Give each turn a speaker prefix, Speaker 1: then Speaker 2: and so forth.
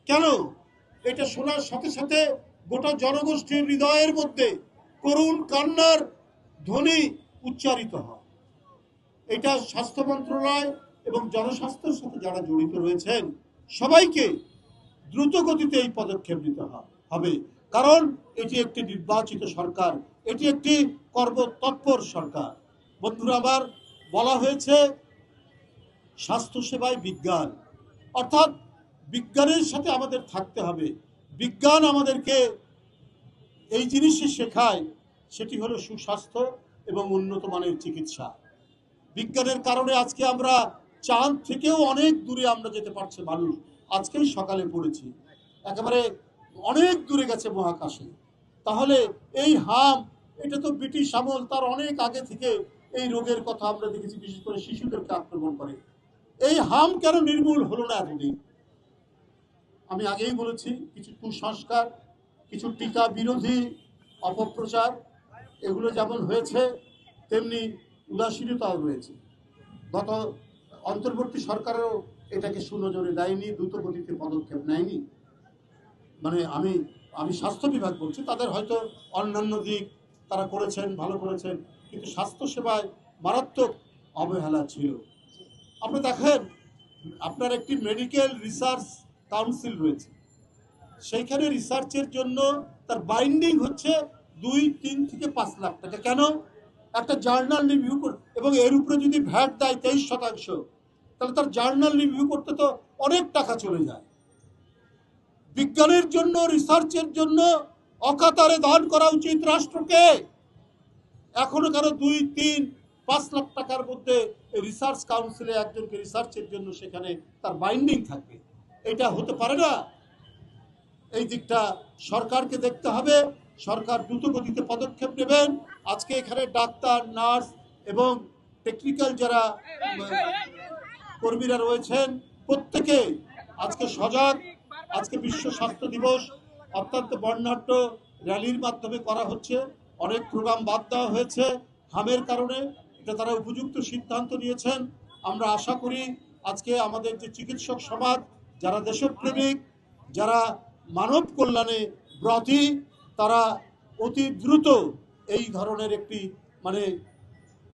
Speaker 1: কেন? এটা শোনার সাথে সাথে গোটা জনগোষ্ঠীর হৃদয়ের মধ্যে করুণ কান্নার ধ্বনি উচ্চারিত হয়। এটা স্বাস্থ্য মন্ত্রণালয় এবং জনস্বাস্থ্যের সাথে যারা জড়িত রয়েছেন সবাইকে দ্রুত গতিতে এই পদক্ষেপ নিতে হবে, কারণ এটি একটি নির্বাচিত সরকার, এটি একটি কর্মতৎপর সরকার। বন্ধুরা আমার, বলা হয়েছে স্বাস্থ্যসেবায় বিজ্ঞান, অর্থাৎ বিজ্ঞানের সাথে আমাদের থাকতে হবে। বিজ্ঞান আমাদেরকে এই জিনিসই শেখায়, সেটি হলো সুস্বাস্থ্য এবং উন্নত মানের চিকিৎসা। বিজ্ঞানের কারণে আজকে আমরা চাঁদ থেকেও অনেক দূরে আমরা যেতে পারছি। মানুষ আজকেই সকালে পড়েছি একেবারে অনেক দূরে গেছে মহাকাশে। তাহলে এই হাম, এটা তো ব্রিটিশ আমল, তার অনেক আগে থেকে এই রোগের কথা আমরা দেখেছি, বিশেষ করে শিশুদেরকে আক্রমণ করে। এই হাম কেন নির্মূল হলো না এতদিন? আমি আগেই বলেছি, কিছু কুসংস্কার, কিছু টিকা বিরোধী অপপ্রচার, এগুলো যেমন হয়েছে তেমনি উদাসীনতাও রয়েছে। গত অন্তর্বর্তী সরকারও এটাকে সুনজরে দেয়নি, দ্রুত গতিতে পদক্ষেপ নেয়নি। মানে আমি স্বাস্থ্য বিভাগ বলছি, তাদের হয়তো অন্যান্য দিক তারা করেছেন, ভালো করেছেন, কিন্তু স্বাস্থ্যসেবায় মারাত্মক অবহেলা ছিল। আপনি দেখেন, আপনার একটি মেডিকেল রিসার্চ কাউন্সিল রয়েছে, সেইখানে রিসার্চের জন্য তার বাইন্ডিং হচ্ছে 2-3 থেকে 5 লাখ টাকা। কেন? একটা জার্নাল রিভিউ এবং এর উপরে যদি ভ্যাট দেয় 23%, তাহলে তার জার্নাল রিভিউ করতে তো অনেক টাকা চলে যায়। বিজ্ঞানের জন্য, রিসার্চের জন্য অকাতরে দান করা উচিত রাষ্ট্রকে। এখনো কেন 2-3-5 লাখ টাকার মধ্যে রিসার্চ কাউন্সিলে একজনকে রিসার্চের জন্য সেখানে তার বাইন্ডিং থাকবে? এটা হতে পারে না। এই দিকটা সরকারকে দেখতে হবে। সরকার দ্রুত গতিতে পদক্ষেপ নেবেন। আজকে এখানে ডাক্তার, নার্স এবং টেকনিক্যাল যারা কর্মীরা রয়েছেন প্রত্যেকে আজকে সজাগ। আজকে বিশ্ব স্বাস্থ্য দিবস অত্যন্ত বর্ণাঢ্য র্যালির মাধ্যমে করা হচ্ছে। অনেক প্রোগ্রাম বাদ দেওয়া হয়েছে হামের কারণে। এটা তারা উপযুক্ত সিদ্ধান্ত নিয়েছেন। আমরা আশা করি আজকে আমাদের যে চিকিৎসক সমাজ, যারা দেশপ্রেমিক, যারা মানব কল্যাণে ব্রতী, তারা অতি দ্রুত এই ধরনের একটি